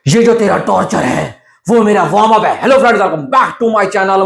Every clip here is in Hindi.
ये जो तेरा टॉर्चर है वो मेरा वार्म अप है। Hello friends, welcome back to my channel.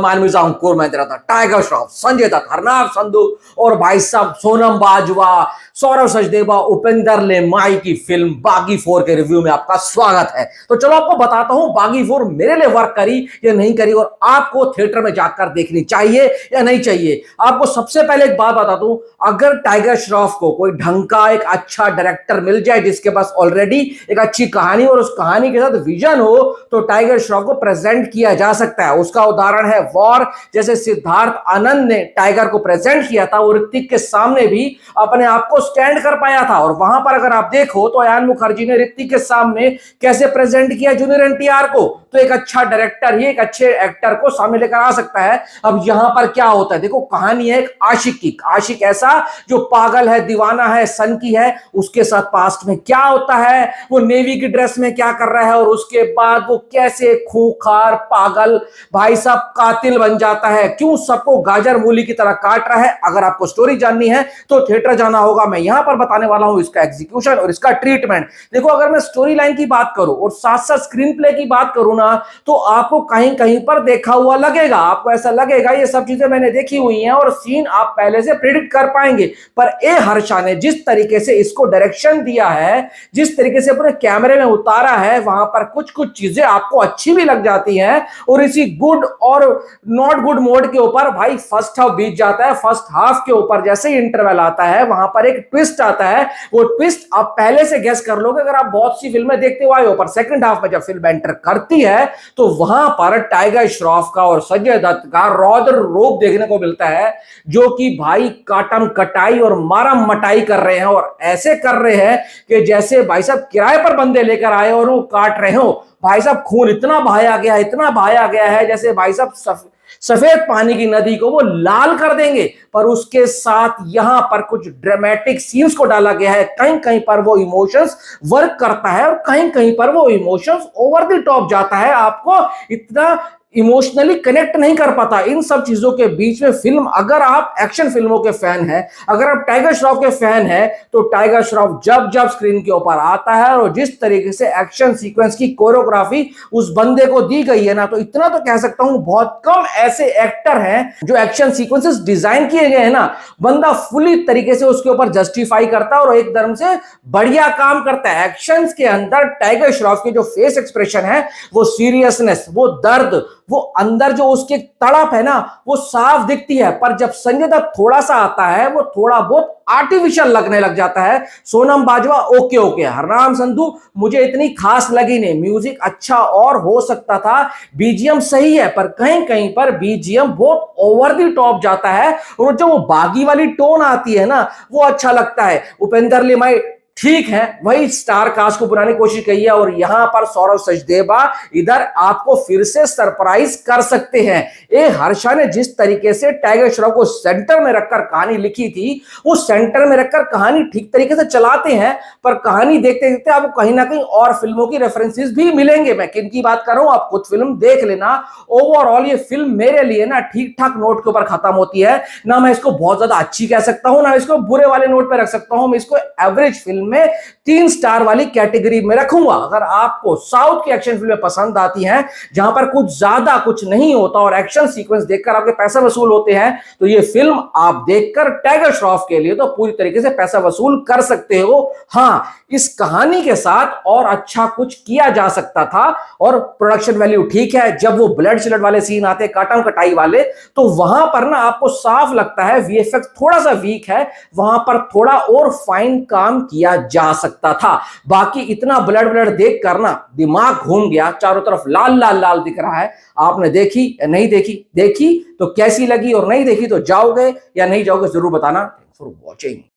मैं तेरा था टाइगर श्रॉफ, संजय दत्त, हरनाम संधू और भाई साहब सोनम बाजवा, सौरव सचदेवा, उपेंद्र लेमाई की फिल्म बागी 4 के रिव्यू में आपका स्वागत है। तो चलो आपको बताता हूं बागी 4 मेरे लिए वर्क करी या नहीं करी और आपको थिएटर में जाकर देखनी चाहिए या नहीं चाहिए। आपको सबसे पहले एक बात बता दूं, अगर टाइगर श्रॉफ को कोई ढंग का एक अच्छा डायरेक्टर मिल जाए जिसके पास ऑलरेडी एक अच्छी कहानी और उस कहानी के साथ विजन हो तो टाइगर श्रॉफ को प्रेजेंट किया जा सकता है। उसका उदाहरण है वॉर। जैसे सिद्धार्थ आनंद ने टाइगर को प्रेजेंट किया था, वो ऋतिक के सामने भी अपने आप को स्टैंड कर पाया था। और वहां पर अगर आप देखो तो अयान मुखर्जी ने ऋतिक के सामने कैसे प्रेजेंट किया जूनियर एनटीआर को। तो एक अच्छा डायरेक्टर ही एक अच्छे एक्टर को सामने लेकर आ सकता है। अब यहां पर क्या होता है, देखो कहानी है एक आशिक की। आशिक ऐसा जो पागल है, दीवाना है, सन की है। उसके साथ पास्ट में क्या होता है, वो नेवी की ड्रेस में क्या कर रहा है और उसके बाद वो कैसे खूंखार पागल भाई साहब कातिल बन जाता है, क्यों सबको गाजर मूली की तरह काट रहा है। अगर आपको स्टोरी जाननी है तो थिएटर जाना होगा। मैं यहां पर बताने वाला हूं इसका एग्जीक्यूशन और इसका ट्रीटमेंट। देखो अगर मैं स्टोरी लाइन की बात करूं और साथ साथ स्क्रीन प्ले की बात करूं ना, तो आपको कहीं कहीं पर देखा हुआ लगेगा। आपको ऐसा लगेगा ये सब चीजें मैंने देखी हुई हैं और सीन आप पहले से प्रिडिक्ट कर पाएंगे। पर ए हर्षा ने जिस तरीके से इसको डायरेक्शन दिया है, जिस तरीके से पूरे कैमरे में उतारा है, वहां पर कुछ कुछ चीजें आपको अच्छी भी लग जाती हैं। और इसी गुड और नॉट गुड मोड के ऊपर भाई फर्स्ट हाफ बीत जाता है। फर्स्ट हाफ के ऊपर जैसे ही इंटरवल आता है वहां पर एक ट्विस्ट आता है। वो ट्विस्ट आप पहले से गेस कर लोगे अगर आप बहुत सी फिल्में देखते हुए आए हो। पर सेकंड हाफ में जब फिल्म एंटर करती है तो वहां पर टाइगर श्रॉफ का और संजय दत्त का रौद्र रूप देखने को मिलता है, जो कि भाई काटम कटाई और मारम मटाई कर रहे हैं। और ऐसे कर रहे हैं कि जैसे भाई साहब किराए पर बंदे लेकर आए और वो काट रहे हो। भाई साहब खून इतना बहाया गया है, इतना बहाया गया है जैसे भाई साहब सफेद पानी की नदी को वो लाल कर देंगे। पर उसके साथ यहां पर कुछ ड्रामेटिक सीन्स को डाला गया है। कहीं कहीं पर वो इमोशंस वर्क करता है और कहीं कहीं पर वो इमोशंस ओवर द टॉप जाता है। आपको इतना इमोशनली कनेक्ट नहीं कर पाता। इन सब चीजों के बीच में फिल्म, अगर आप एक्शन फिल्मों के फैन हैं, अगर आप टाइगर श्रॉफ के फैन हैं, तो टाइगर श्रॉफ जब जब स्क्रीन के ऊपर आता है और जिस तरीके से एक्शन सीक्वेंस की कोरियोग्राफी उस बंदे को दी गई है ना, तो इतना तो कह सकता हूं बहुत कम ऐसे एक्टर हैं जो एक्शन सीक्वेंसेस डिजाइन किए गए हैं ना, बंदा फुली तरीके से उसके ऊपर जस्टिफाई करता है और एक धर्म से बढ़िया काम करता है। एक्शन के अंदर टाइगर श्रॉफ की जो फेस एक्सप्रेशन है, वो सीरियसनेस, वो दर्द, वो अंदर जो उसकी तड़प है ना, वो साफ दिखती है। पर जब संजय दत्त थोड़ा सा आता है, वो थोड़ा बहुत आर्टिफिशियल लगने लग जाता है। सोनम बाजवा ओके ओके, हरनाम संधू मुझे इतनी खास लगी नहीं। म्यूजिक अच्छा और हो सकता था, बीजीएम सही है, पर कहीं कहीं पर बीजीएम बहुत ओवर द टॉप जाता है। और जो वो बागी वाली टोन आती है ना, वो अच्छा लगता है। उपेंद्र लेमाई ठीक है, वही स्टार कास्ट को बुलाने की कोशिश की है। और यहां पर सौरव सचदेवा इधर आपको फिर से सरप्राइज कर सकते हैं। ए हर्षा ने जिस तरीके से टाइगर श्रॉफ को सेंटर में रखकर कहानी लिखी थी, वो सेंटर में रखकर कहानी ठीक तरीके से चलाते हैं। पर कहानी देखते देखते आपको कहीं ना कहीं और फिल्मों की रेफरेंसेस भी मिलेंगे। मैं किन की बात कर रहा हूं, आप खुद फिल्म देख लेना। ओवरऑल ये फिल्म मेरे लिए ना ठीक ठाक नोट के ऊपर खत्म होती है। ना मैं इसको बहुत ज्यादा अच्छी कह सकता हूं, ना इसको बुरे वाले नोट पर रख सकता हूं। मैं इसको एवरेज फिल्म में 3 स्टार वाली कैटेगरी में रखूंगा। अगर आपको साउथ की एक्शन फिल्में पसंद आती हैं जहां पर कुछ ज्यादा कुछ नहीं होता और एक्शन सीक्वेंस देखकर आपके पैसा वसूल होते हैं, तो ये फिल्म आप देखकर टाइगर श्रॉफ के लिए तो पूरी तरीके से पैसा वसूल कर सकते हो। हां, इस कहानी के साथ और अच्छा कुछ किया जा सकता था और प्रोडक्शन वैल्यू ठीक है। जब वो ब्लड स्लड वाले सीन आते हैं, काटम कटाई वाले, तो वहां पर ना आपको साफ लगता है वीएफएक्स थोड़ा सा वीक है, वहां पर थोड़ा और फाइन काम किया जा सकता था। बाकी इतना ब्लड ब्लड देख कर ना दिमाग घूम गया, चारों तरफ लाल लाल लाल दिख रहा है। आपने देखी या नहीं देखी? देखी तो कैसी लगी और नहीं देखी तो जाओगे या नहीं जाओगे जरूर बताना। Thanks for watching.